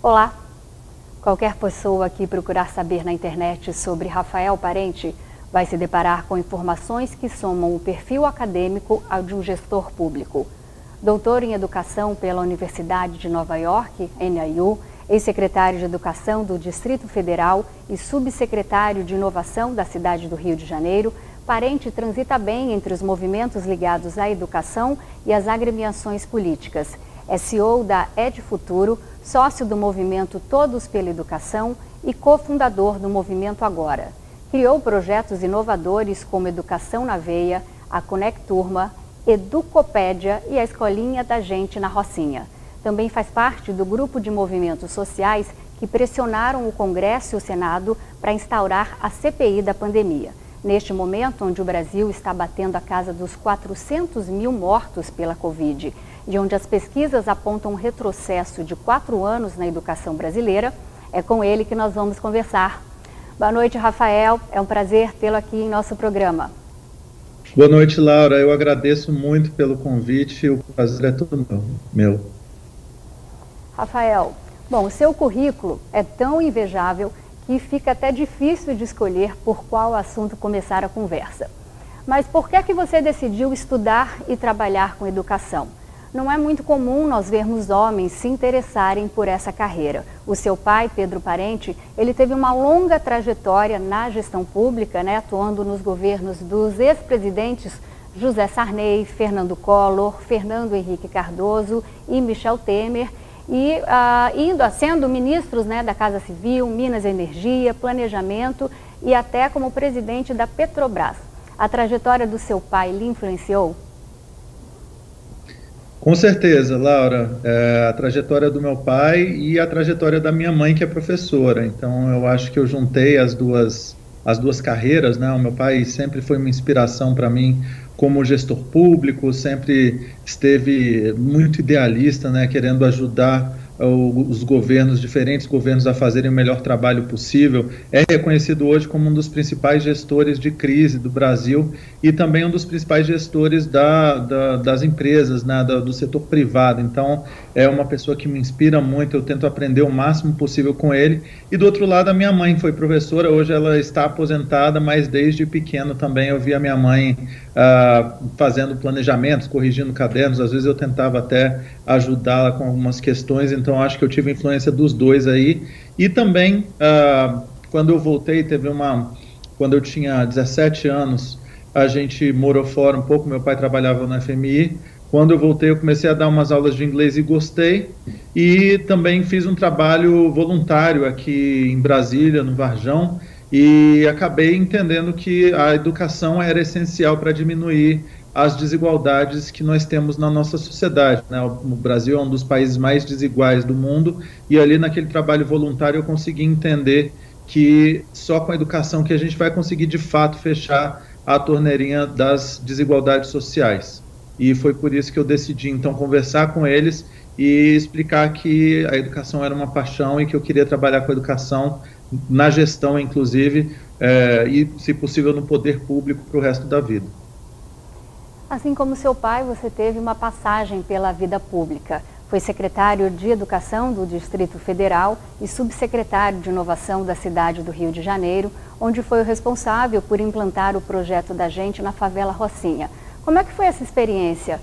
Olá! Qualquer pessoa que procurar saber na internet sobre Rafael Parente vai se deparar com informações que somam o perfil acadêmico ao de um gestor público. Doutor em Educação pela Universidade de Nova York, NYU, ex-secretário de Educação do Distrito Federal e subsecretário de Inovação da cidade do Rio de Janeiro, Parente transita bem entre os movimentos ligados à educação e às agremiações políticas. É CEO da EdFuturo, sócio do movimento Todos pela Educação e cofundador do movimento Agora. Criou projetos inovadores como Educação na Veia, a Conecturma, Educopédia e a Escolinha da Gente na Rocinha. Também faz parte do grupo de movimentos sociais que pressionaram o Congresso e o Senado para instaurar a CPI da pandemia. Neste momento, onde o Brasil está batendo a casa dos 400 mil mortos pela Covid e onde as pesquisas apontam um retrocesso de 4 anos na educação brasileira, é com ele que nós vamos conversar. Boa noite, Rafael. É um prazer tê-lo aqui em nosso programa. Boa noite, Laura. Eu agradeço muito pelo convite. O prazer é todo meu. Rafael, bom, o seu currículo é tão invejável que fica até difícil de escolher por qual assunto começar a conversa. Mas por que é que você decidiu estudar e trabalhar com educação? Não é muito comum nós vermos homens se interessarem por essa carreira. O seu pai, Pedro Parente, ele teve uma longa trajetória na gestão pública, atuando nos governos dos ex-presidentes José Sarney, Fernando Collor, Fernando Henrique Cardoso e Michel Temer, e sendo ministros da Casa Civil, Minas e Energia, Planejamento e até como presidente da Petrobras. A trajetória do seu pai lhe influenciou? Com certeza, Laura. A trajetória do meu pai e a trajetória da minha mãe, que é professora. Então, eu acho que eu juntei as duas carreiras, O meu pai sempre foi uma inspiração para mim como gestor público, sempre esteve muito idealista, querendo ajudar os governos, diferentes governos, a fazerem o melhor trabalho possível. É reconhecido hoje como um dos principais gestores de crise do Brasil e também um dos principais gestores das empresas, do setor privado. Então, é uma pessoa que me inspira muito, eu tento aprender o máximo possível com ele. E do outro lado, a minha mãe foi professora, hoje ela está aposentada, mas desde pequeno também eu vi a minha mãe fazendo planejamentos, corrigindo cadernos. Às vezes eu tentava até ajudá-la com algumas questões, então acho que eu tive influência dos dois aí. E também, quando eu voltei, quando eu tinha 17 anos, a gente morou fora um pouco, meu pai trabalhava na FMI. Quando eu voltei, eu comecei a dar umas aulas de inglês e gostei. E também fiz um trabalho voluntário aqui em Brasília, no Varjão, e acabei entendendo que a educação era essencial para diminuir as desigualdades que nós temos na nossa sociedade. O Brasil é um dos países mais desiguais do mundo, e ali naquele trabalho voluntário eu consegui entender que só com a educação que a gente vai conseguir de fato fechar a torneirinha das desigualdades sociais. E foi por isso que eu decidi então conversar com eles e explicar que a educação era uma paixão e que eu queria trabalhar com a educação na gestão, inclusive, e, se possível, no poder público para o resto da vida. Assim como seu pai, você teve uma passagem pela vida pública. Foi secretário de Educação do Distrito Federal e subsecretário de Inovação da cidade do Rio de Janeiro, onde foi o responsável por implantar o projeto da Gente na favela Rocinha. Como é que foi essa experiência?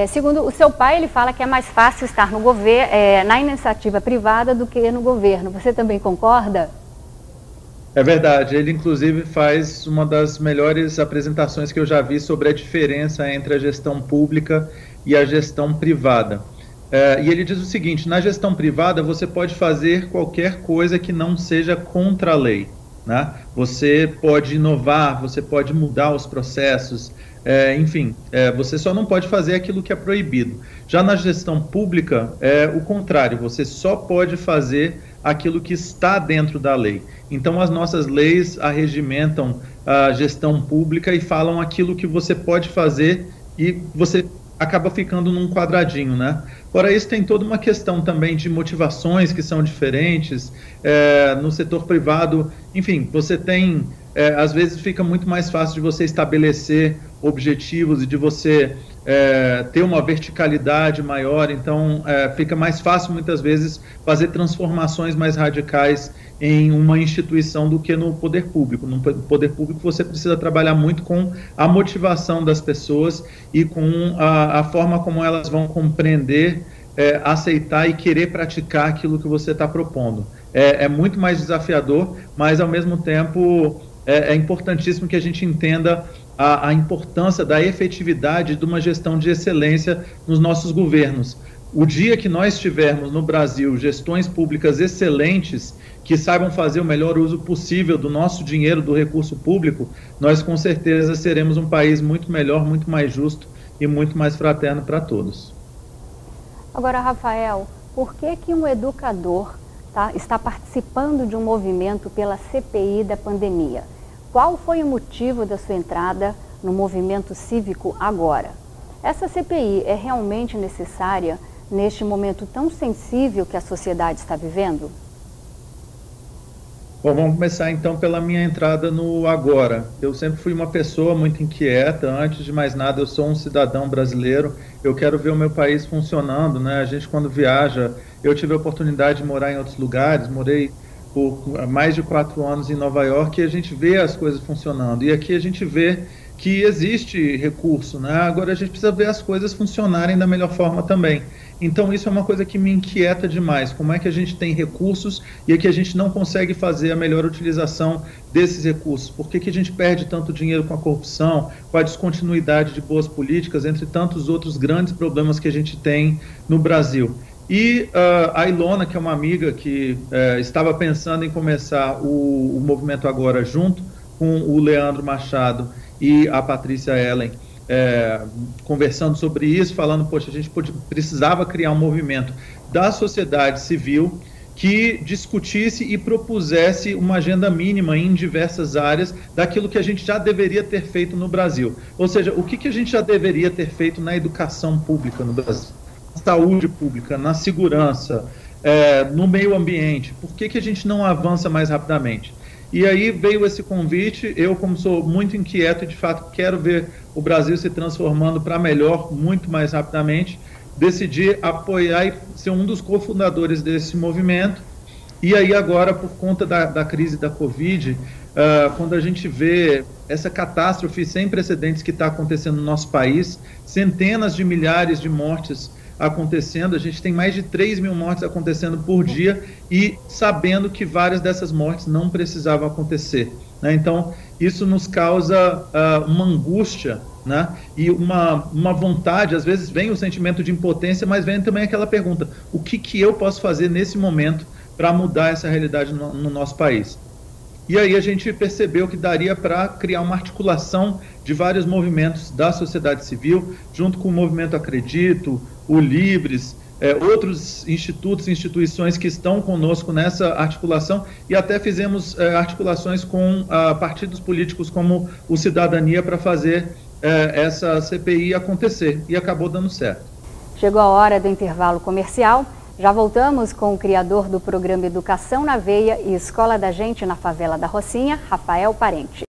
Segundo o seu pai, ele fala que é mais fácil estar no na iniciativa privada do que no governo. Você também concorda? É verdade, ele inclusive faz uma das melhores apresentações que eu já vi sobre a diferença entre a gestão pública e a gestão privada. E ele diz o seguinte: na gestão privada você pode fazer qualquer coisa que não seja contra a lei, Você pode inovar, você pode mudar os processos, você só não pode fazer aquilo que é proibido. Já na gestão pública é o contrário, você só pode fazer aquilo que está dentro da lei. Então as nossas leis arregimentam a gestão pública e falam aquilo que você pode fazer e você acaba ficando num quadradinho, Fora isso, tem toda uma questão também de motivações que são diferentes. No setor privado, você tem às vezes fica muito mais fácil de você estabelecer objetivos e de você ter uma verticalidade maior, então fica mais fácil muitas vezes fazer transformações mais radicais em uma instituição do que no poder público. No poder público você precisa trabalhar muito com a motivação das pessoas e com a forma como elas vão compreender, aceitar e querer praticar aquilo que você está propondo. É muito mais desafiador, mas ao mesmo tempo é importantíssimo que a gente entenda a importância da efetividade de uma gestão de excelência nos nossos governos. O dia que nós tivermos no Brasil gestões públicas excelentes, que saibam fazer o melhor uso possível do nosso dinheiro, do recurso público, nós com certeza seremos um país muito melhor, muito mais justo e muito mais fraterno para todos. Agora, Rafael, por que um educador está participando de um movimento pela CPI da pandemia? Qual foi o motivo da sua entrada no movimento cívico agora? Essa CPI é realmente necessária neste momento tão sensível que a sociedade está vivendo? Bom, vamos começar então pela minha entrada no agora. Eu sempre fui uma pessoa muito inquieta. Antes de mais nada, eu sou um cidadão brasileiro. Eu quero ver o meu país funcionando, né? A gente, quando viaja, eu tive a oportunidade de morar em outros lugares, morei por mais de 4 anos em Nova York, e a gente vê as coisas funcionando. E aqui a gente vê que existe recurso, né? Agora a gente precisa ver as coisas funcionarem da melhor forma também. Então isso é uma coisa que me inquieta demais. Como é que a gente tem recursos e é que a gente não consegue fazer a melhor utilização desses recursos? Por que a gente perde tanto dinheiro com a corrupção, com a descontinuidade de boas políticas, entre tantos outros grandes problemas que a gente tem no Brasil? E a Ilona, que é uma amiga que estava pensando em começar o movimento agora junto com o Leandro Machado e a Patrícia Ellen, conversando sobre isso, falando, poxa, a gente precisava criar um movimento da sociedade civil que discutisse e propusesse uma agenda mínima em diversas áreas daquilo que a gente já deveria ter feito no Brasil. Ou seja, o que a gente já deveria ter feito na educação pública no Brasil? Saúde pública, na segurança, no meio ambiente, por que a gente não avança mais rapidamente? E aí veio esse convite. Eu, como sou muito inquieto e de fato quero ver o Brasil se transformando para melhor muito mais rapidamente, decidi apoiar e ser um dos cofundadores desse movimento. E aí agora, por conta da crise da Covid, quando a gente vê essa catástrofe sem precedentes que está acontecendo no nosso país, centenas de milhares de mortes acontecendo, a gente tem mais de 3 mil mortes acontecendo por dia e sabendo que várias dessas mortes não precisavam acontecer, né? Então isso nos causa uma angústia, né? E uma vontade, às vezes vem o sentimento de impotência, mas vem também aquela pergunta: o que eu posso fazer nesse momento para mudar essa realidade no nosso país? E aí a gente percebeu que daria para criar uma articulação de vários movimentos da sociedade civil, junto com o Movimento Acredito, o Livres, outros institutos e instituições que estão conosco nessa articulação, e até fizemos articulações com partidos políticos como o Cidadania para fazer essa CPI acontecer, e acabou dando certo. Chegou a hora do intervalo comercial. Já voltamos com o criador do programa Educação na Veia e Escola da Gente na Favela da Rocinha, Rafael Parente.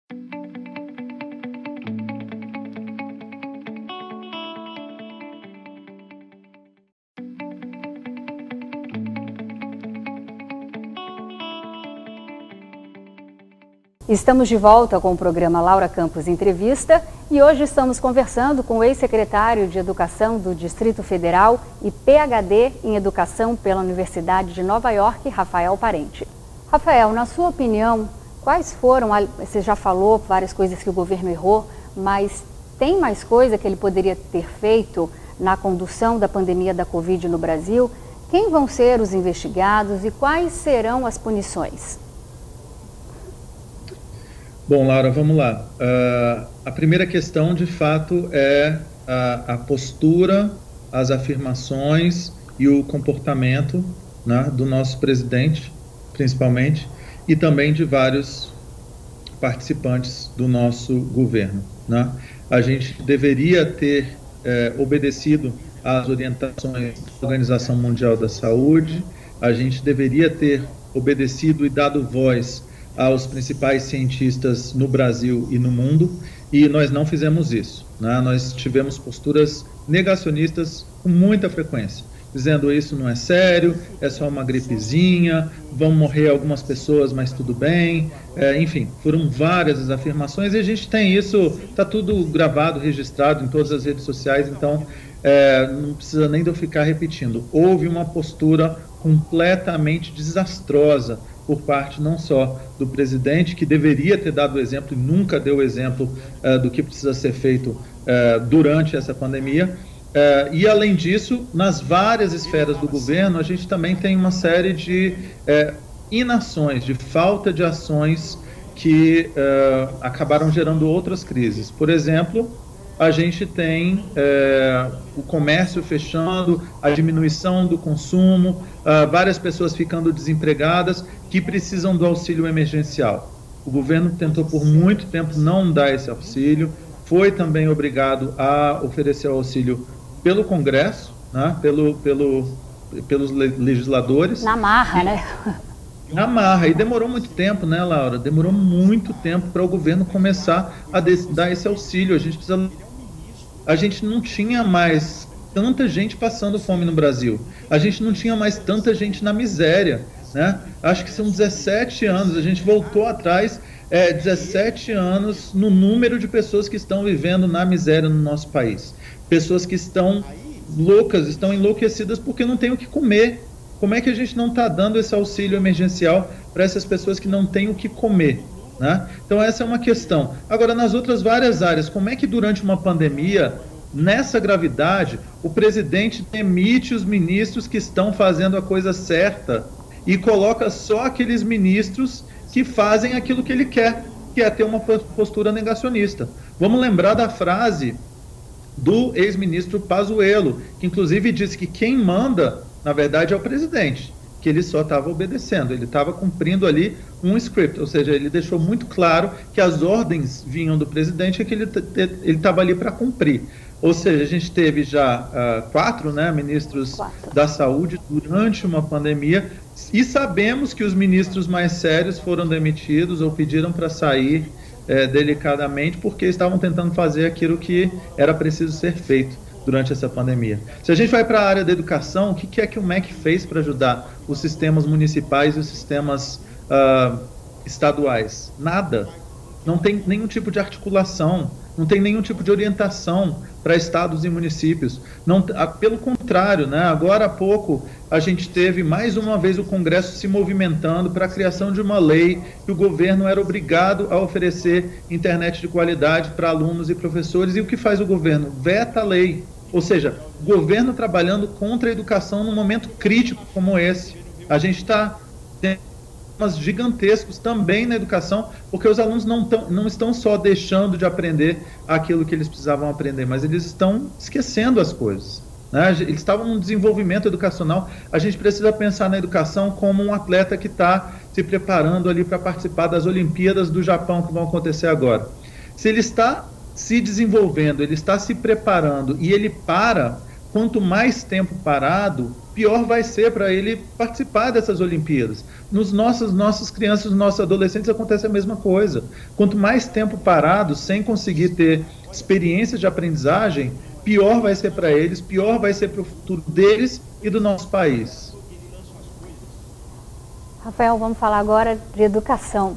Estamos de volta com o programa Laura Campos Entrevista e hoje estamos conversando com o ex-secretário de Educação do Distrito Federal e PhD em Educação pela Universidade de Nova York, Rafael Parente. Rafael, na sua opinião, quais foram, você já falou várias coisas que o governo errou, mas tem mais coisa que ele poderia ter feito na condução da pandemia da Covid no Brasil? Quem vão ser os investigados e quais serão as punições? Bom, Laura, vamos lá. A primeira questão, de fato, é a postura, as afirmações e o comportamento, né, do nosso presidente, principalmente, e também de vários participantes do nosso governo, né? A gente deveria ter obedecido às orientações da Organização Mundial da Saúde, a gente deveria ter obedecido e dado voz aos principais cientistas no Brasil e no mundo, e nós não fizemos isso, né? Nós tivemos posturas negacionistas com muita frequência, dizendo isso não é sério, é só uma gripezinha, vão morrer algumas pessoas, mas tudo bem. Enfim, foram várias as afirmações e a gente tem isso, está tudo gravado, registrado em todas as redes sociais, então não precisa nem de eu ficar repetindo. Houve uma postura completamente desastrosa por parte não só do presidente, que deveria ter dado o exemplo e nunca deu o exemplo do que precisa ser feito durante essa pandemia, e além disso, nas várias esferas do governo, a gente também tem uma série de inações, de falta de ações que acabaram gerando outras crises. Por exemplo, a gente tem o comércio fechando, a diminuição do consumo, várias pessoas ficando desempregadas que precisam do auxílio emergencial. O governo tentou por muito tempo não dar esse auxílio, foi também obrigado a oferecer o auxílio pelo Congresso, né, pelos legisladores. Na marra, né? Na marra, e demorou muito tempo, né, Laura? Demorou muito tempo para o governo começar a dar esse auxílio. A gente não tinha mais tanta gente passando fome no Brasil. A gente não tinha mais tanta gente na miséria, né? Acho que são 17 anos, a gente voltou atrás, 17 anos no número de pessoas que estão vivendo na miséria no nosso país. Pessoas que estão loucas, estão enlouquecidas porque não têm o que comer. Como é que a gente não está dando esse auxílio emergencial para essas pessoas que não têm o que comer, né? Então essa é uma questão. Agora, nas outras várias áreas, como é que durante uma pandemia, nessa gravidade, o presidente demite os ministros que estão fazendo a coisa certa e coloca só aqueles ministros que fazem aquilo que ele quer, que é ter uma postura negacionista? Vamos lembrar da frase do ex-ministro Pazuello, que inclusive disse que quem manda, na verdade, é o presidente, que ele só estava obedecendo, ele estava cumprindo ali um script, ou seja, ele deixou muito claro que as ordens vinham do presidente e que ele estava ali para cumprir. Ou seja, a gente teve já 4 ministros da saúde durante uma pandemia e sabemos que os ministros mais sérios foram demitidos ou pediram para sair delicadamente porque estavam tentando fazer aquilo que era preciso ser feito durante essa pandemia. Se a gente vai para a área da educação, o que é que o MEC fez para ajudar os sistemas municipais e os sistemas estaduais? Nada. Não tem nenhum tipo de articulação, não tem nenhum tipo de orientação para estados e municípios. Não, pelo contrário, né? Agora há pouco a gente teve mais uma vez o Congresso se movimentando para a criação de uma lei que o governo era obrigado a oferecer internet de qualidade para alunos e professores. E o que faz o governo? Veta a lei. Ou seja, o governo trabalhando contra a educação num momento crítico como esse. A gente está tendo problemas gigantescos também na educação, porque os alunos não estão só deixando de aprender aquilo que eles precisavam aprender, mas eles estão esquecendo as coisas, né? Eles estavam num desenvolvimento educacional. A gente precisa pensar na educação como um atleta que está se preparando ali para participar das Olimpíadas do Japão que vão acontecer agora. Se ele está se desenvolvendo, ele está se preparando e ele para, quanto mais tempo parado, pior vai ser para ele participar dessas Olimpíadas. Nos nossas crianças, nos nossos adolescentes acontece a mesma coisa. Quanto mais tempo parado, sem conseguir ter experiências de aprendizagem, pior vai ser para eles, pior vai ser para o futuro deles e do nosso país. Rafael, vamos falar agora de educação.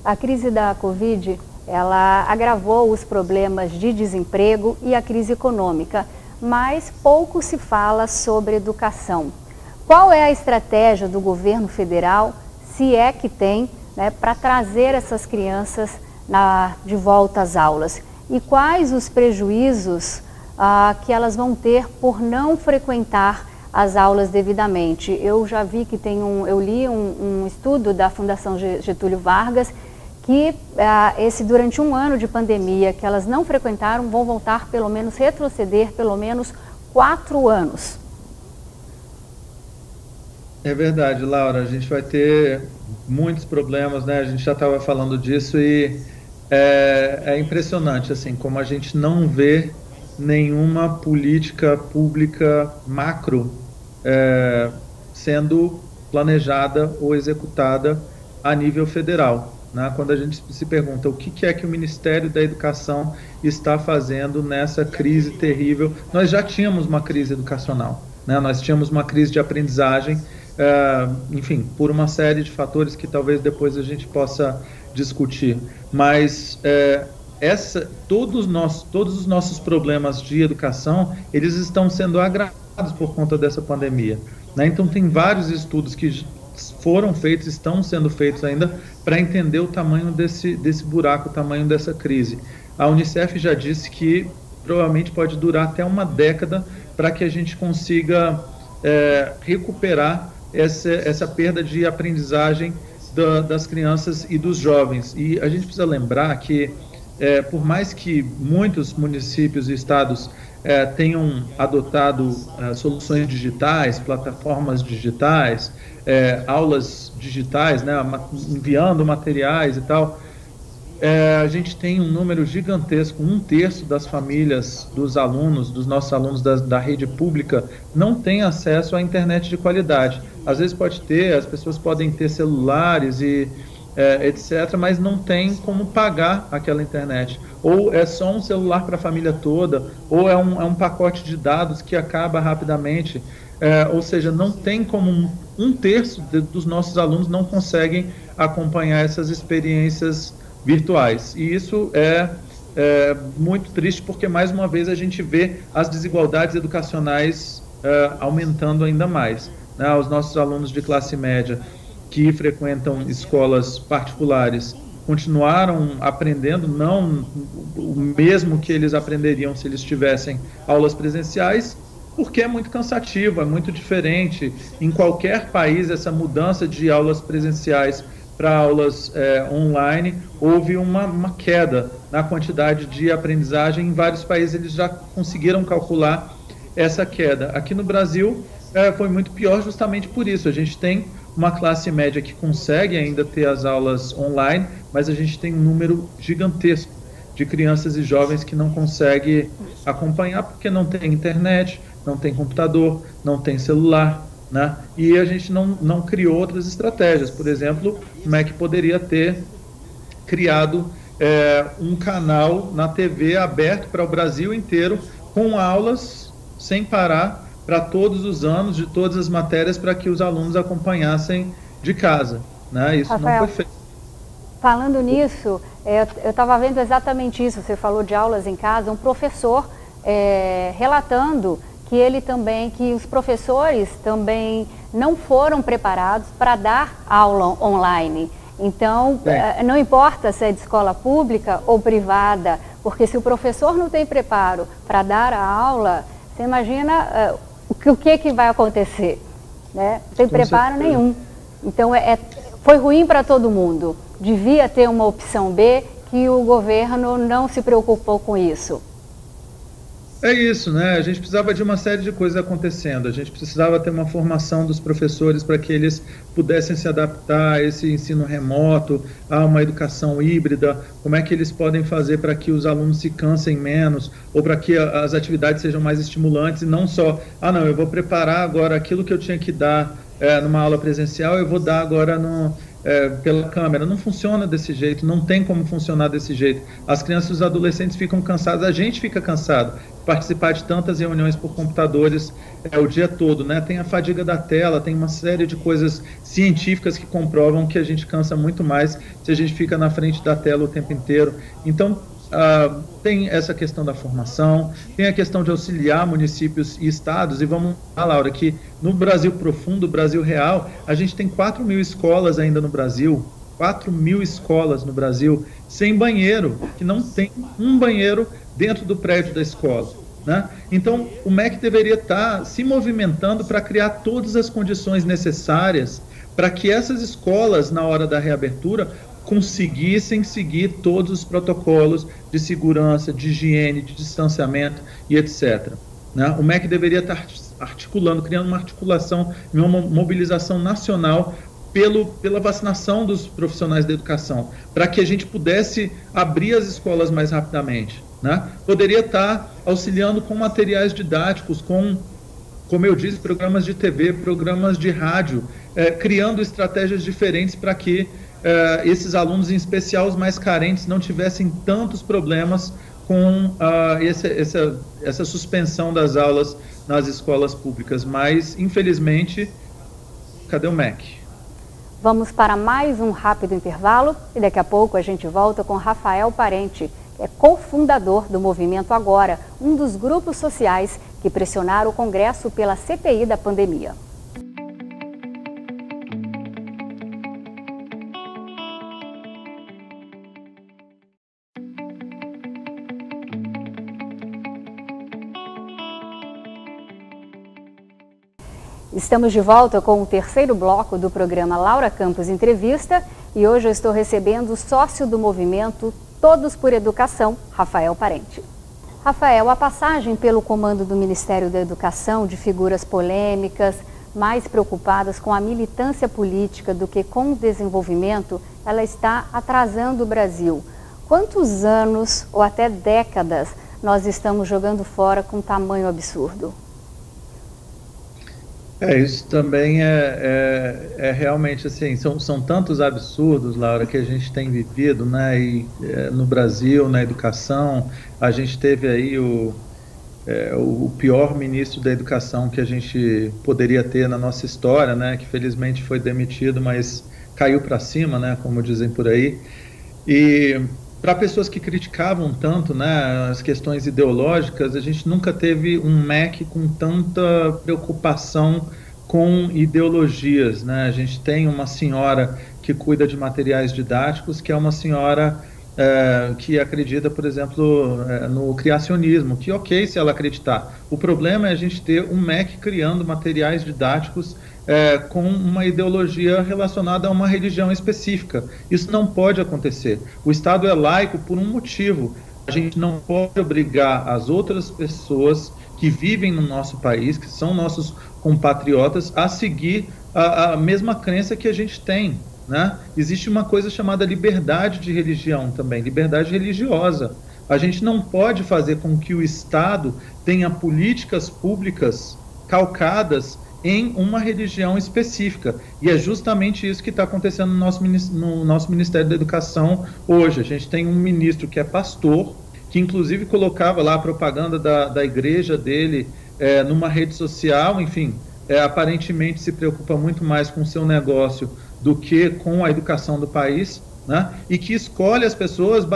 A crise da Covid, ela agravou os problemas de desemprego e a crise econômica, mas pouco se fala sobre educação. Qual é a estratégia do governo federal, se é que tem, para trazer essas crianças de volta às aulas? E quais os prejuízos que elas vão ter por não frequentar as aulas devidamente? Eu já vi que eu li um estudo da Fundação Getúlio Vargas que durante um ano de pandemia que elas não frequentaram vão voltar retroceder pelo menos 4 anos. É verdade, Laura, a gente vai ter muitos problemas, né? A gente já estava falando disso e é impressionante, assim, como a gente não vê nenhuma política pública macro sendo planejada ou executada a nível federal, né? Quando a gente se pergunta o que é que o Ministério da Educação está fazendo nessa crise terrível. Nós já tínhamos uma crise educacional, né? Nós tínhamos uma crise de aprendizagem, enfim, por uma série de fatores que talvez depois a gente possa discutir. Mas todos os nossos problemas de educação, eles estão sendo agravados por conta dessa pandemia, né? Então tem vários estudos que foram feitos, estão sendo feitos ainda, para entender o tamanho desse buraco, o tamanho dessa crise. A Unicef já disse que provavelmente pode durar até uma década para que a gente consiga recuperar essa perda de aprendizagem das crianças e dos jovens. E a gente precisa lembrar que, por mais que muitos municípios e estados tenham adotado soluções digitais, plataformas digitais, aulas digitais, né, enviando materiais e tal, a gente tem um número gigantesco, 1/3 das famílias dos alunos, dos nossos alunos da rede pública, não tem acesso à internet de qualidade. Às vezes pode ter, as pessoas podem ter celulares e etc., mas não tem como pagar aquela internet. Ou é só um celular para a família toda, ou é um pacote de dados que acaba rapidamente. Ou seja, não tem como 1/3 dos nossos alunos não conseguem acompanhar essas experiências virtuais. E isso é muito triste, porque mais uma vez a gente vê as desigualdades educacionais aumentando ainda mais, né? Os nossos alunos de classe média que frequentam escolas particulares continuaram aprendendo, não o mesmo que eles aprenderiam se eles tivessem aulas presenciais, porque é muito cansativo, é muito diferente. Em qualquer país, essa mudança de aulas presenciais para aulas online, houve uma queda na quantidade de aprendizagem. Em vários países eles já conseguiram calcular essa queda. Aqui no Brasil foi muito pior justamente por isso. A gente tem uma classe média que consegue ainda ter as aulas online, mas a gente tem um número gigantesco de crianças e jovens que não conseguem acompanhar porque não tem internet, não tem computador, não tem celular, né? E a gente não criou outras estratégias. Por exemplo, o MEC poderia ter criado um canal na TV aberto para o Brasil inteiro, com aulas sem parar, para todos os anos, de todas as matérias, para que os alunos acompanhassem de casa, né? Isso Rafael, não foi feito. Falando nisso, eu estava vendo exatamente isso. Você falou de aulas em casa, um professor relatando que os professores também não foram preparados para dar aula online. Então, não importa se é de escola pública ou privada, porque se o professor não tem preparo para dar a aula, você imagina o que vai acontecer, né? Não tem preparo nenhum. Então, foi ruim para todo mundo. Devia ter uma opção B, que o governo não se preocupou com isso. É isso, né? A gente precisava de uma série de coisas acontecendo. A gente precisava ter uma formação dos professores para que eles pudessem se adaptar a esse ensino remoto, a uma educação híbrida. Como é que eles podem fazer para que os alunos se cansem menos, ou para que as atividades sejam mais estimulantes, e não só, não, eu vou preparar agora aquilo que eu tinha que dar numa aula presencial, eu vou dar agora pela câmera. Não funciona desse jeito, não tem como funcionar desse jeito. As crianças e os adolescentes ficam cansados, a gente fica cansado. Participar de tantas reuniões por computadores o dia todo, né? Tem a fadiga da tela, tem uma série de coisas científicas que comprovam que a gente cansa muito mais se a gente fica na frente da tela o tempo inteiro. Então, tem essa questão da formação, tem a questão de auxiliar municípios e estados, e vamos lá, Laura, que no Brasil profundo, Brasil real, a gente tem 4.000 escolas ainda no Brasil, 4.000 escolas no Brasil, sem banheiro, que não tem um banheiro dentro do prédio da escola, né? Então, o MEC deveria estar se movimentando para criar todas as condições necessárias para que essas escolas, na hora da reabertura, conseguissem seguir todos os protocolos de segurança, de higiene, de distanciamento e etc., né? O MEC deveria estar articulando, criando uma articulação, uma mobilização nacional pela vacinação dos profissionais da educação, para que a gente pudesse abrir as escolas mais rapidamente, né? Poderia estar auxiliando com materiais didáticos, como eu disse, programas de TV, programas de rádio, criando estratégias diferentes para que esses alunos, em especial os mais carentes, não tivessem tantos problemas com essa suspensão das aulas nas escolas públicas. Mas, infelizmente, cadê o MEC? Vamos para mais um rápido intervalo e daqui a pouco a gente volta com Rafael Parente, que é cofundador do Movimento Agora, um dos grupos sociais que pressionaram o Congresso pela CPI da pandemia. Estamos de volta com o terceiro bloco do programa Laura Campos Entrevista e hoje eu estou recebendo o sócio do movimento Todos por Educação, Rafael Parente. Rafael, a passagem pelo comando do Ministério da Educação de figuras polêmicas, mais preocupadas com a militância política do que com o desenvolvimento, ela está atrasando o Brasil. Quantos anos ou até décadas nós estamos jogando fora com tamanho absurdo? Isso também é realmente assim, são tantos absurdos, Laura, que a gente tem vivido, né, no Brasil, na educação. A gente teve aí o pior ministro da educação que a gente poderia ter na nossa história, né, que felizmente foi demitido, mas caiu para cima, né, como dizem por aí. E para pessoas que criticavam tanto, né, as questões ideológicas, a gente nunca teve um MEC com tanta preocupação com ideologias, né? A gente tem uma senhora que cuida de materiais didáticos, que é uma senhora que acredita, por exemplo, no criacionismo, que ok se ela acreditar. O problema é a gente ter um MEC criando materiais didáticos com uma ideologia relacionada a uma religião específica. Isso não pode acontecer. O Estado é laico por um motivo. A gente não pode obrigar as outras pessoas que vivem no nosso país, que são nossos compatriotas, a seguir a mesma crença que a gente tem, né? Existe uma coisa chamada liberdade de religião também, liberdade religiosa. A gente não pode fazer com que o Estado tenha políticas públicas calcadas em uma religião específica. E é justamente isso que está acontecendo no nosso Ministério da Educação hoje. A gente tem um ministro que é pastor, que inclusive colocava lá a propaganda da igreja dele numa rede social, enfim, aparentemente se preocupa muito mais com o seu negócio do que com a educação do país, né? E que escolhe as pessoas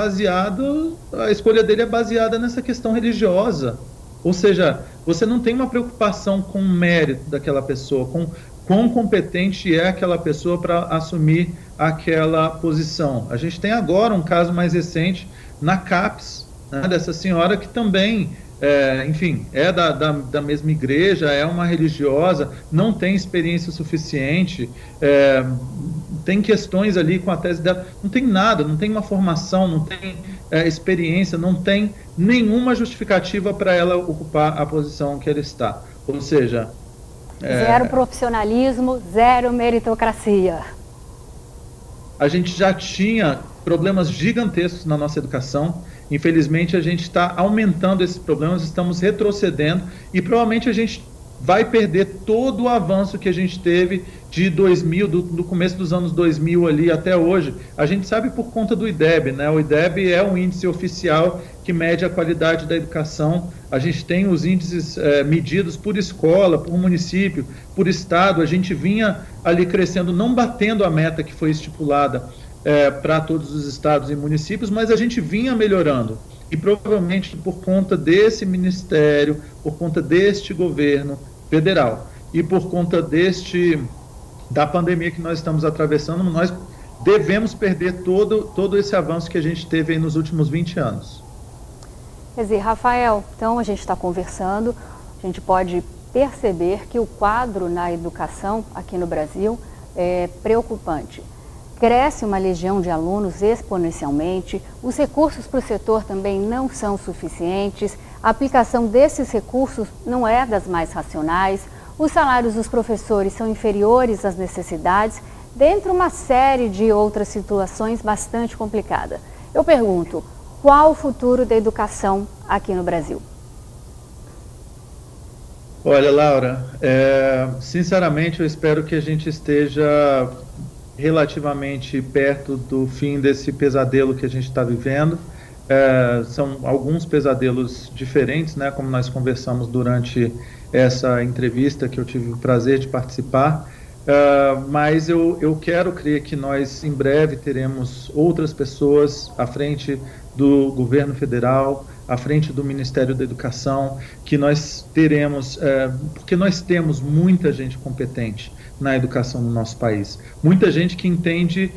a escolha dele é baseada nessa questão religiosa. Ou seja, você não tem uma preocupação com o mérito daquela pessoa, com quão competente é aquela pessoa para assumir aquela posição. A gente tem agora um caso mais recente na CAPES, né, dessa senhora que também, enfim, é da mesma igreja, é uma religiosa, não tem experiência suficiente, tem questões ali com a tese dela, não tem nada, não tem uma formação, não tem experiência, não tem nenhuma justificativa para ela ocupar a posição que ela está. Ou seja... zero profissionalismo, zero meritocracia. A gente já tinha problemas gigantescos na nossa educação. Infelizmente, a gente está aumentando esses problemas, estamos retrocedendo e provavelmente a gente vai perder todo o avanço que a gente teve de 2000, do começo dos anos 2000 ali até hoje. A gente sabe por conta do IDEB, né? O IDEB é um índice oficial que mede a qualidade da educação. A gente tem os índices medidos por escola, por município, por estado. A gente vinha ali crescendo, não batendo a meta que foi estipulada para todos os estados e municípios, mas a gente vinha melhorando. E provavelmente por conta desse ministério, por conta deste governo federal e por conta da pandemia que nós estamos atravessando, nós devemos perder todo esse avanço que a gente teve aí nos últimos 20 anos. Quer dizer, Rafael, então a gente está conversando, a gente pode perceber que o quadro na educação aqui no Brasil é preocupante. Cresce uma legião de alunos exponencialmente, os recursos para o setor também não são suficientes, a aplicação desses recursos não é das mais racionais, os salários dos professores são inferiores às necessidades, dentre uma série de outras situações bastante complicadas. Eu pergunto, qual o futuro da educação aqui no Brasil? Olha, Laura, sinceramente eu espero que a gente esteja relativamente perto do fim desse pesadelo que a gente está vivendo. São alguns pesadelos diferentes, né, como nós conversamos durante essa entrevista que eu tive o prazer de participar, mas eu quero crer que nós em breve teremos outras pessoas à frente do governo federal, à frente do Ministério da Educação, que nós teremos, porque nós temos muita gente competente na educação no nosso país, muita gente que entende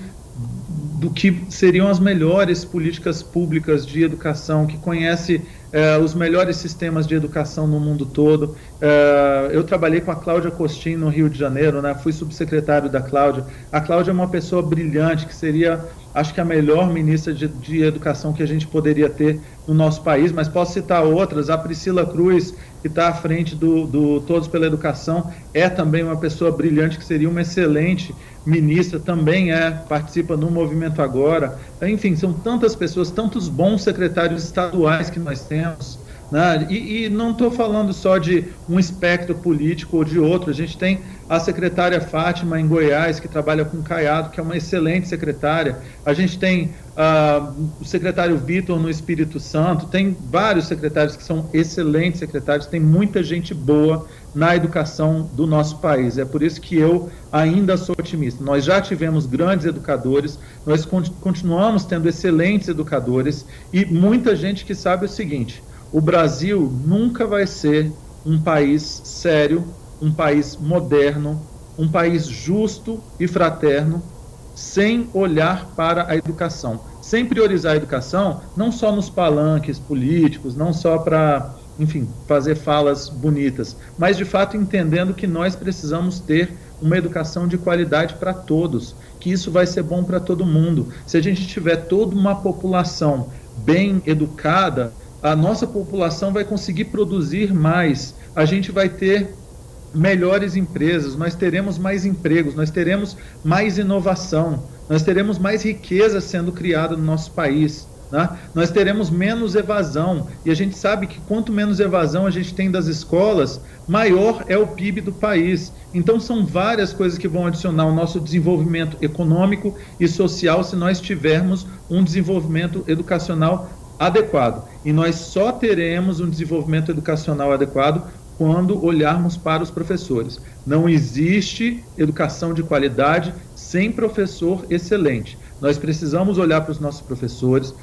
do que seriam as melhores políticas públicas de educação, que conhece os melhores sistemas de educação no mundo todo. Eu trabalhei com a Cláudia Costin no Rio de Janeiro, né? Fui subsecretário da Cláudia. A Cláudia é uma pessoa brilhante, que seria, acho que a melhor ministra de educação que a gente poderia ter no nosso país, mas posso citar outras. A Priscila Cruz, que está à frente do Todos pela Educação, é também uma pessoa brilhante, que seria uma excelente ministra, também participa no Movimento Agora. Enfim, são tantas pessoas, tantos bons secretários estaduais que nós temos, né? E não estou falando só de um espectro político ou de outro. A gente tem a secretária Fátima em Goiás, que trabalha com Caiado, que é uma excelente secretária. A gente tem o secretário Vitor no Espírito Santo, tem vários secretários que são excelentes secretários, tem muita gente boa na educação do nosso país. É por isso que eu ainda sou otimista. Nós já tivemos grandes educadores, nós continuamos tendo excelentes educadores e muita gente que sabe o seguinte: o Brasil nunca vai ser um país sério, um país moderno, um país justo e fraterno, sem olhar para a educação, sem priorizar a educação, não só nos palanques políticos, não só para, enfim, fazer falas bonitas, mas de fato entendendo que nós precisamos ter uma educação de qualidade para todos, que isso vai ser bom para todo mundo. Se a gente tiver toda uma população bem educada, a nossa população vai conseguir produzir mais, a gente vai ter melhores empresas, nós teremos mais empregos, nós teremos mais inovação, nós teremos mais riqueza sendo criada no nosso país, né? Nós teremos menos evasão, e a gente sabe que quanto menos evasão a gente tem das escolas, maior é o PIB do país. Então são várias coisas que vão adicionar ao nosso desenvolvimento econômico e social se nós tivermos um desenvolvimento educacional adequado. E nós só teremos um desenvolvimento educacional adequado quando olharmos para os professores. Não existe educação de qualidade sem professor excelente. Nós precisamos olhar para os nossos professores,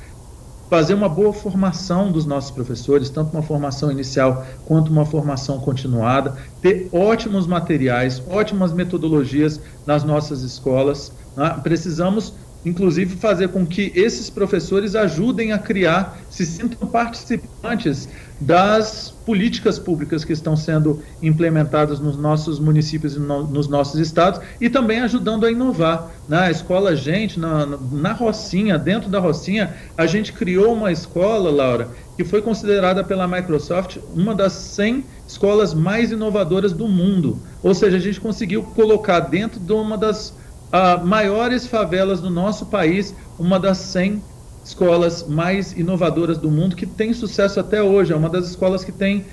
fazer uma boa formação dos nossos professores, tanto uma formação inicial quanto uma formação continuada, ter ótimos materiais, ótimas metodologias nas nossas escolas, né? Precisamos inclusive fazer com que esses professores ajudem a criar, se sintam participantes das políticas públicas que estão sendo implementadas nos nossos municípios e nos nossos estados, e também ajudando a inovar. Na escola, na Rocinha, dentro da Rocinha, a gente criou uma escola, Laura, que foi considerada pela Microsoft uma das 100 escolas mais inovadoras do mundo. Ou seja, a gente conseguiu colocar dentro de uma das maiores favelas do nosso país, uma das 100 escolas mais inovadoras do mundo, que tem sucesso até hoje. É uma das escolas que tem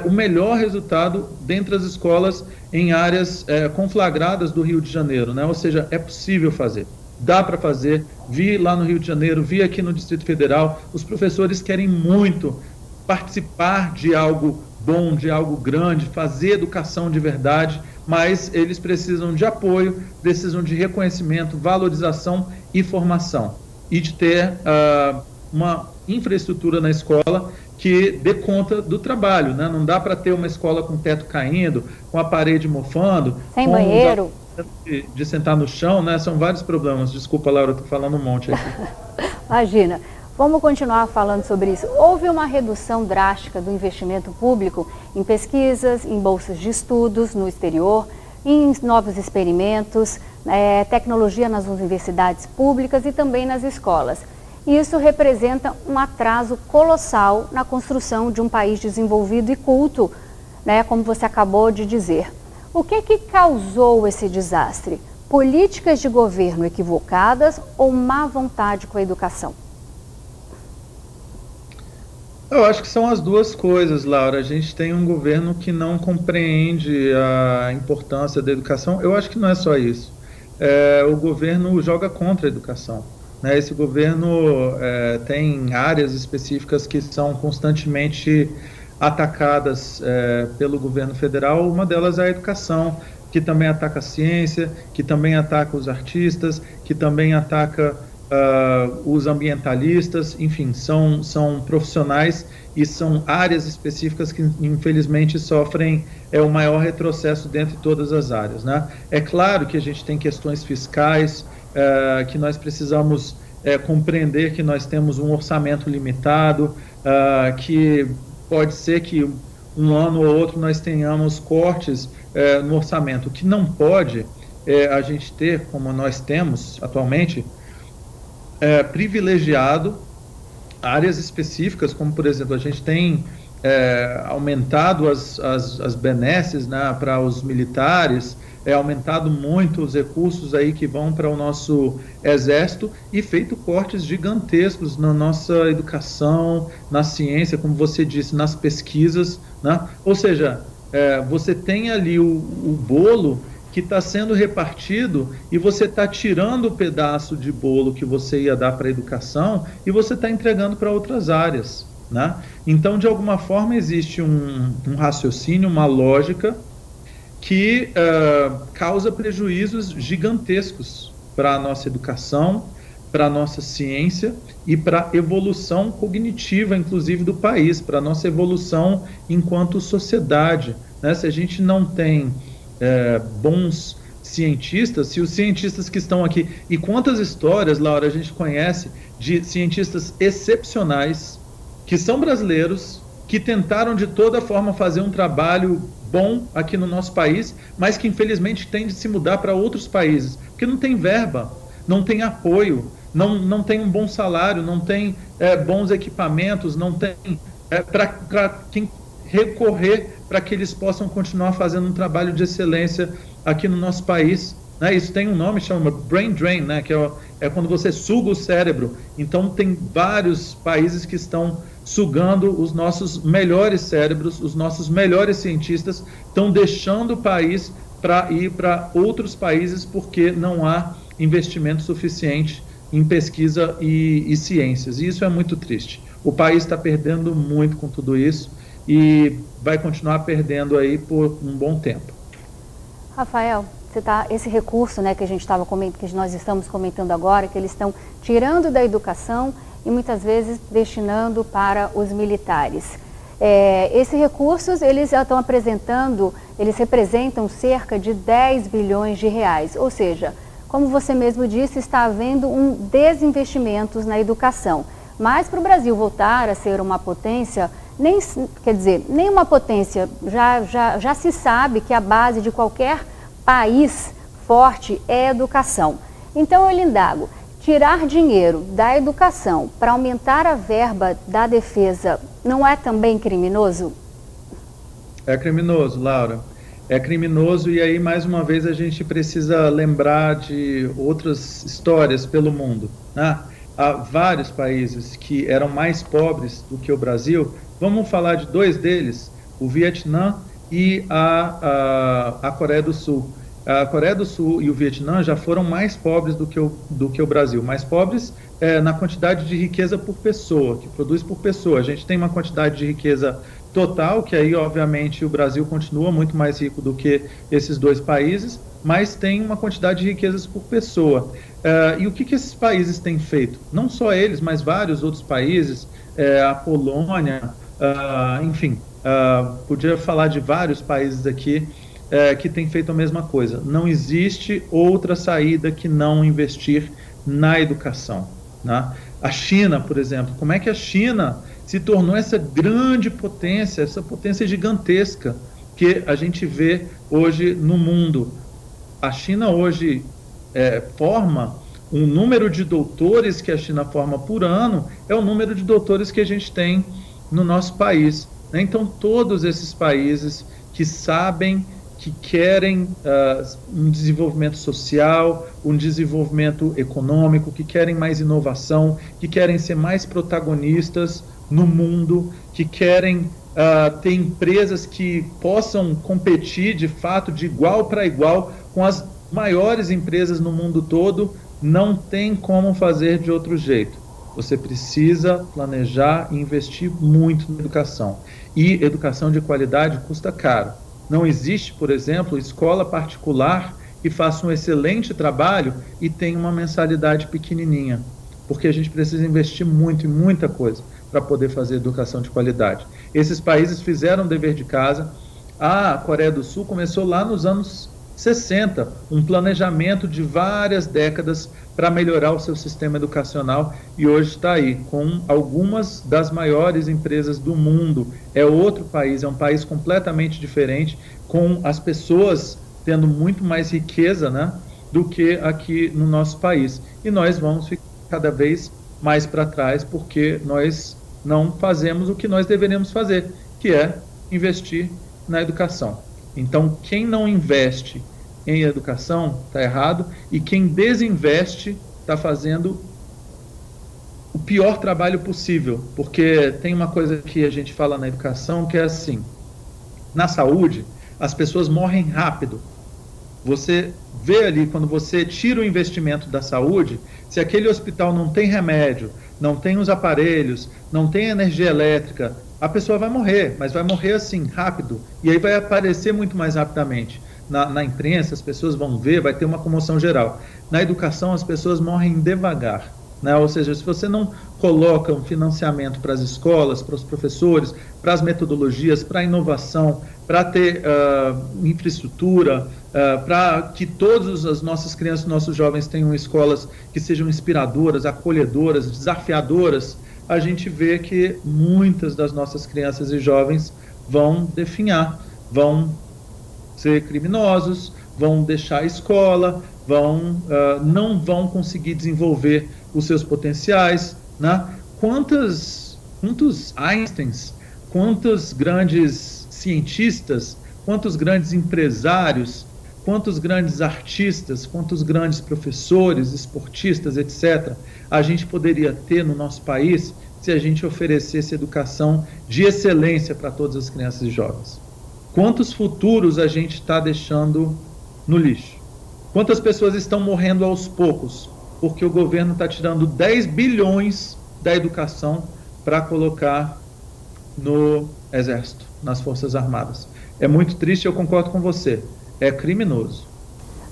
o melhor resultado dentre as escolas em áreas conflagradas do Rio de Janeiro, né? Ou seja, é possível fazer, dá para fazer. Vi lá no Rio de Janeiro, vi aqui no Distrito Federal, os professores querem muito participar de algo bom, de algo grande, fazer educação de verdade, mas eles precisam de apoio, precisam de reconhecimento, valorização e formação, e de ter uma infraestrutura na escola que dê conta do trabalho, né? Não dá para ter uma escola com teto caindo, com a parede mofando, sem banheiro, de sentar no chão, né? São vários problemas. Desculpa, Laura, estou falando um monte aqui. Imagina. Vamos continuar falando sobre isso. Houve uma redução drástica do investimento público em pesquisas, em bolsas de estudos no exterior, em novos experimentos, tecnologia nas universidades públicas e também nas escolas. Isso representa um atraso colossal na construção de um país desenvolvido e culto, né, como você acabou de dizer. O que causou esse desastre? Políticas de governo equivocadas ou má vontade com a educação? Eu acho que são as duas coisas, Laura. A gente tem um governo que não compreende a importância da educação. Eu acho que não é só isso. o governo joga contra a educação, né? Esse governo tem áreas específicas que são constantemente atacadas pelo governo federal. Uma delas é a educação, que também ataca a ciência, que também ataca os artistas, que também ataca os ambientalistas. Enfim, são profissionais e são áreas específicas que infelizmente sofrem o maior retrocesso dentre todas as áreas, né? É claro que a gente tem questões fiscais, que nós precisamos compreender que nós temos um orçamento limitado, que pode ser que um ano ou outro nós tenhamos cortes no orçamento. O que não pode a gente ter, como nós temos atualmente, privilegiado áreas específicas, como por exemplo, a gente tem aumentado as benesses, né, para os militares, aumentado muito os recursos aí que vão para o nosso exército e feito cortes gigantescos na nossa educação, na ciência, como você disse, nas pesquisas, né? Ou seja, você tem ali o bolo que está sendo repartido e você está tirando o pedaço de bolo que você ia dar para a educação e você está entregando para outras áreas, né? Então, de alguma forma, existe um raciocínio, uma lógica que causa prejuízos gigantescos para a nossa educação, para a nossa ciência e para a evolução cognitiva, inclusive, do país, para a nossa evolução enquanto sociedade, né? Se a gente não tem bons cientistas, se os cientistas que estão aqui, e quantas histórias, Laura, a gente conhece de cientistas excepcionais que são brasileiros, que tentaram de toda forma fazer um trabalho bom aqui no nosso país, mas que infelizmente tem de se mudar para outros países, porque não tem verba, não tem apoio, não tem um bom salário, não tem bons equipamentos, não tem para quem recorrer para que eles possam continuar fazendo um trabalho de excelência aqui no nosso país, né? Isso tem um nome, chama brain drain, né? Que é quando você suga o cérebro. Então tem vários países que estão sugando os nossos melhores cérebros, os nossos melhores cientistas, estão deixando o país para ir para outros países porque não há investimento suficiente em pesquisa e ciências. E isso é muito triste. O país está perdendo muito com tudo isso e vai continuar perdendo aí por um bom tempo. Rafael, esse recurso, né, que nós estamos comentando agora, que eles estão tirando da educação e muitas vezes destinando para os militares. Esses recursos, eles representam cerca de 10 bilhões de reais, ou seja, como você mesmo disse, está havendo um desinvestimento na educação. Mas para o Brasil voltar a ser uma potência, nem uma potência, já se sabe que a base de qualquer país forte é a educação. Então eu lhe indago, tirar dinheiro da educação para aumentar a verba da defesa não é também criminoso? É criminoso, Laura. É criminoso e aí mais uma vez a gente precisa lembrar de outras histórias pelo mundo, né? Há vários países que eram mais pobres do que o Brasil. Vamos falar de dois deles, o Vietnã e a Coreia do Sul. A Coreia do Sul e o Vietnã já foram mais pobres do que o Brasil. Mais pobres na quantidade de riqueza por pessoa, que produz por pessoa. A gente tem uma quantidade de riqueza total, que aí, obviamente, o Brasil continua muito mais rico do que esses dois países, mas tem uma quantidade de riquezas por pessoa. E o que esses países têm feito? Não só eles, mas vários outros países, a Polônia, enfim, podia falar de vários países aqui que têm feito a mesma coisa. Não existe outra saída que não investir na educação, né? A China, por exemplo, como é que a China se tornou essa grande potência, essa potência gigantesca que a gente vê hoje no mundo? A China hoje forma um número de doutores que a China forma por ano, é o número de doutores que a gente tem no nosso país, né? Então, todos esses países que sabem, que querem um desenvolvimento social, um desenvolvimento econômico, que querem mais inovação, que querem ser mais protagonistas no mundo, que querem ter empresas que possam competir de fato de igual para igual com as maiores empresas no mundo todo, não tem como fazer de outro jeito. Você precisa planejar e investir muito na educação. E educação de qualidade custa caro. Não existe, por exemplo, escola particular que faça um excelente trabalho e tenha uma mensalidade pequenininha, porque a gente precisa investir muito em muita coisa para poder fazer educação de qualidade. Esses países fizeram o dever de casa. A Coreia do Sul começou lá nos anos 60, um planejamento de várias décadas para melhorar o seu sistema educacional, e hoje está aí, com algumas das maiores empresas do mundo. É outro país, é um país completamente diferente, com as pessoas tendo muito mais riqueza, né, do que aqui no nosso país. E nós vamos ficar cada vez mais para trás, porque nós não fazemos o que nós deveríamos fazer, que é investir na educação. Então, quem não investe em educação está errado, e quem desinveste está fazendo o pior trabalho possível, porque tem uma coisa que a gente fala na educação que é assim: na saúde, as pessoas morrem rápido. Você vê ali, quando você tira o investimento da saúde, se aquele hospital não tem remédio, não tem os aparelhos, não tem energia elétrica, a pessoa vai morrer, mas vai morrer assim, rápido, e aí vai aparecer muito mais rapidamente. Na imprensa, as pessoas vão ver, vai ter uma comoção geral. Na educação, as pessoas morrem devagar, né? Ou seja, se você não coloca um financiamento para as escolas, para os professores, para as metodologias, para a inovação, para ter infraestrutura, para que todas as nossas crianças, nossos jovens tenham escolas que sejam inspiradoras, acolhedoras, desafiadoras, a gente vê que muitas das nossas crianças e jovens vão definhar, vão ser criminosos, vão deixar a escola, não vão conseguir desenvolver os seus potenciais, né? Quantos Einsteins, quantos grandes cientistas, quantos grandes empresários, quantos grandes artistas, quantos grandes professores, esportistas, etc., a gente poderia ter no nosso país se a gente oferecesse educação de excelência para todas as crianças e jovens. Quantos futuros a gente está deixando no lixo? Quantas pessoas estão morrendo aos poucos porque o governo está tirando 10 bilhões da educação para colocar no Exército, nas Forças Armadas? É muito triste, eu concordo com você. É criminoso.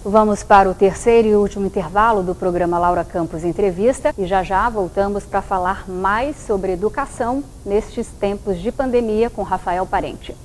Vamos para o terceiro e último intervalo do programa Laura Campos Entrevista e já voltamos para falar mais sobre educação nestes tempos de pandemia com Rafael Parente.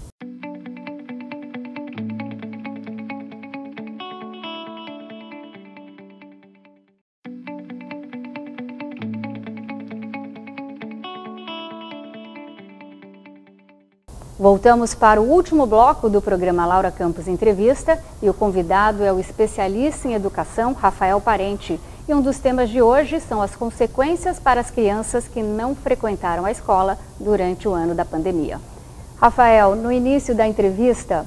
Voltamos para o último bloco do programa Laura Campos Entrevista e o convidado é o especialista em educação, Rafael Parente. E um dos temas de hoje são as consequências para as crianças que não frequentaram a escola durante o ano da pandemia. Rafael, no início da entrevista,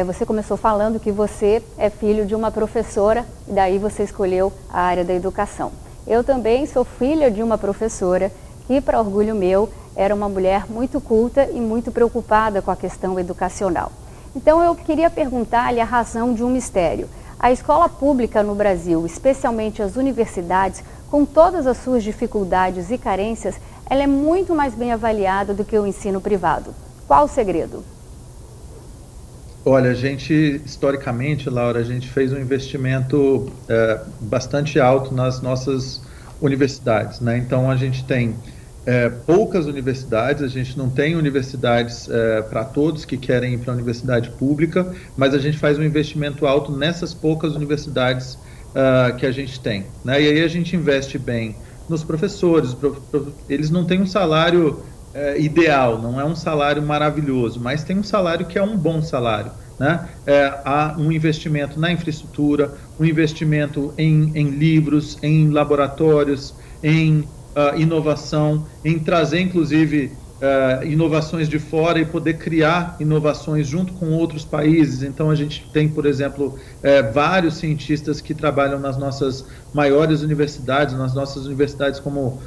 você começou falando que você é filho de uma professora e daí você escolheu a área da educação. Eu também sou filha de uma professora que, para orgulho meu, era uma mulher muito culta e muito preocupada com a questão educacional. Então eu queria perguntar-lhe a razão de um mistério. A escola pública no Brasil, especialmente as universidades, com todas as suas dificuldades e carências, ela é muito mais bem avaliada do que o ensino privado. Qual o segredo? Olha, historicamente, Laura, a gente fez um investimento bastante alto nas nossas universidades, né? Então a gente tem poucas universidades, a gente não tem universidades para todos que querem ir para a universidade pública, mas a gente faz um investimento alto nessas poucas universidades que a gente tem, né? E aí a gente investe bem nos professores, eles não têm um salário ideal, não é um salário maravilhoso, mas tem um salário que é um bom salário, né? Há um investimento na infraestrutura, um investimento em livros, em laboratórios, em inovação, em trazer inclusive inovações de fora e poder criar inovações junto com outros países. Então a gente tem, por exemplo, vários cientistas que trabalham nas nossas maiores universidades, nas nossas universidades como,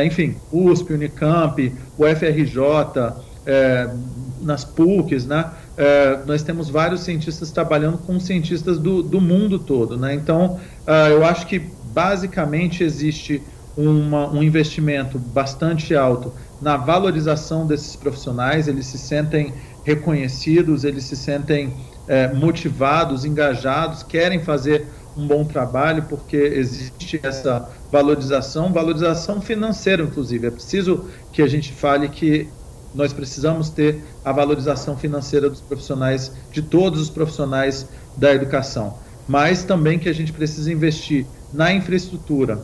enfim, USP, Unicamp, o FRJ, nas PUCs, né? nós temos vários cientistas trabalhando com cientistas do mundo todo, né? Então, eu acho que basicamente existe um investimento bastante alto na valorização desses profissionais. Eles se sentem reconhecidos, eles se sentem motivados, engajados, querem fazer um bom trabalho, porque existe essa valorização financeira, inclusive. É preciso que a gente fale que nós precisamos ter a valorização financeira dos profissionais, de todos os profissionais da educação, mas também que a gente precisa investir na infraestrutura.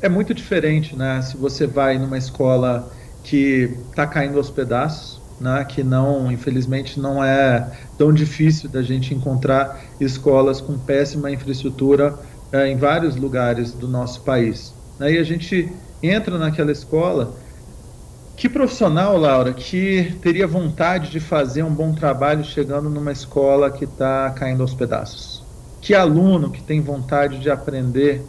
É muito diferente, né, se você vai numa escola que está caindo aos pedaços, né, que não, infelizmente, não é tão difícil da gente encontrar escolas com péssima infraestrutura em vários lugares do nosso país. Né, e a gente entra naquela escola. Que profissional, Laura, que teria vontade de fazer um bom trabalho chegando numa escola que está caindo aos pedaços? Que aluno que tem vontade de aprender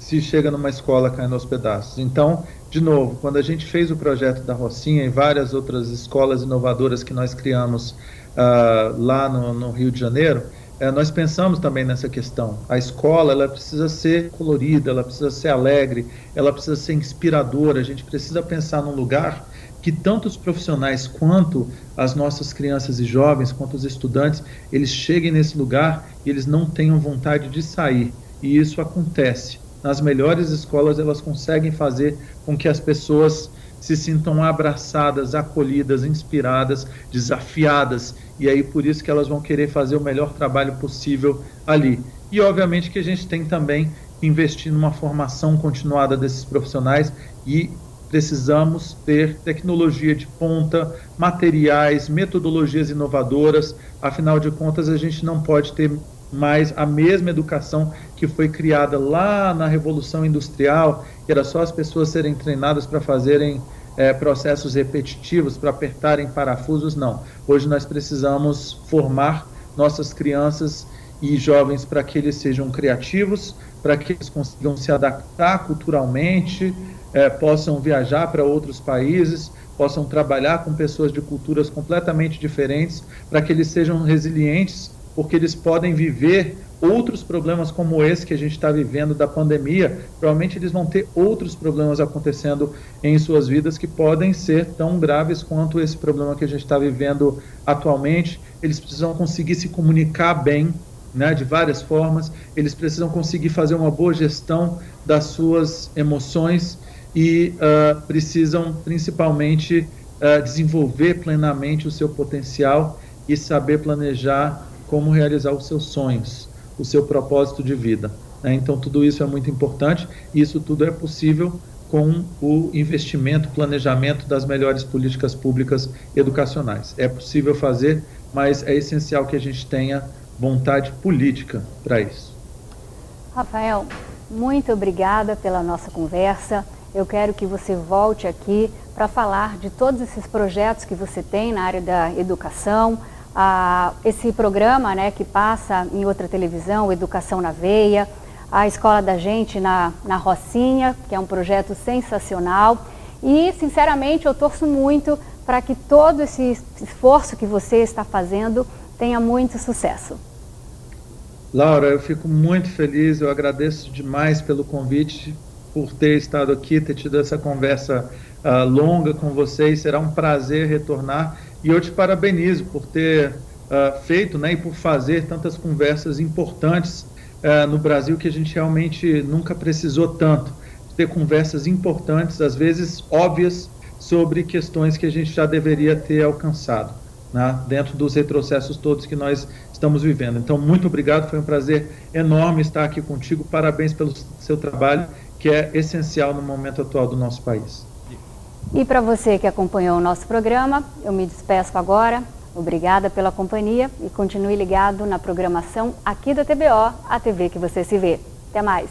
se chega numa escola caindo aos pedaços? Então, de novo, quando a gente fez o projeto da Rocinha e várias outras escolas inovadoras que nós criamos lá no Rio de Janeiro, nós pensamos também nessa questão. A escola, ela precisa ser colorida, ela precisa ser alegre, ela precisa ser inspiradora. A gente precisa pensar num lugar que tanto os profissionais quanto as nossas crianças e jovens, quanto os estudantes, eles cheguem nesse lugar e eles não tenham vontade de sair. E isso acontece. Nas melhores escolas, elas conseguem fazer com que as pessoas se sintam abraçadas, acolhidas, inspiradas, desafiadas, e aí por isso que elas vão querer fazer o melhor trabalho possível ali. E obviamente que a gente tem também que investir numa formação continuada desses profissionais, e precisamos ter tecnologia de ponta, materiais, metodologias inovadoras. Afinal de contas, a gente não pode ter mais a mesma educação que foi criada lá na Revolução Industrial, que era só as pessoas serem treinadas para fazerem processos repetitivos, para apertarem parafusos. Não. Hoje nós precisamos formar nossas crianças e jovens para que eles sejam criativos, para que eles consigam se adaptar culturalmente, possam viajar para outros países, possam trabalhar com pessoas de culturas completamente diferentes, para que eles sejam resilientes, porque eles podem viver outros problemas como esse que a gente está vivendo da pandemia. Provavelmente eles vão ter outros problemas acontecendo em suas vidas que podem ser tão graves quanto esse problema que a gente está vivendo atualmente. Eles precisam conseguir se comunicar bem, né, de várias formas. Eles precisam conseguir fazer uma boa gestão das suas emoções e precisam principalmente desenvolver plenamente o seu potencial e saber planejar como realizar os seus sonhos, o seu propósito de vida. Né? Então, tudo isso é muito importante, e isso tudo é possível com o investimento, planejamento das melhores políticas públicas educacionais. É possível fazer, mas é essencial que a gente tenha vontade política para isso. Rafael, muito obrigada pela nossa conversa. Eu quero que você volte aqui para falar de todos esses projetos que você tem na área da educação, esse programa, né, que passa em outra televisão, Educação na Veia, a Escola da Gente na Rocinha, que é um projeto sensacional. E, sinceramente, eu torço muito para que todo esse esforço que você está fazendo tenha muito sucesso. Laura, eu fico muito feliz, eu agradeço demais pelo convite, por ter estado aqui, ter tido essa conversa longa com vocês. Será um prazer retornar. E eu te parabenizo por ter feito, né, e por fazer tantas conversas importantes no Brasil, que a gente realmente nunca precisou tanto. Ter conversas importantes, às vezes óbvias, sobre questões que a gente já deveria ter alcançado, né, dentro dos retrocessos todos que nós estamos vivendo. Então, muito obrigado, foi um prazer enorme estar aqui contigo. Parabéns pelo seu trabalho, que é essencial no momento atual do nosso país. E para você que acompanhou o nosso programa, eu me despeço agora. Obrigada pela companhia e continue ligado na programação aqui da TBO, a TV que você se vê. Até mais!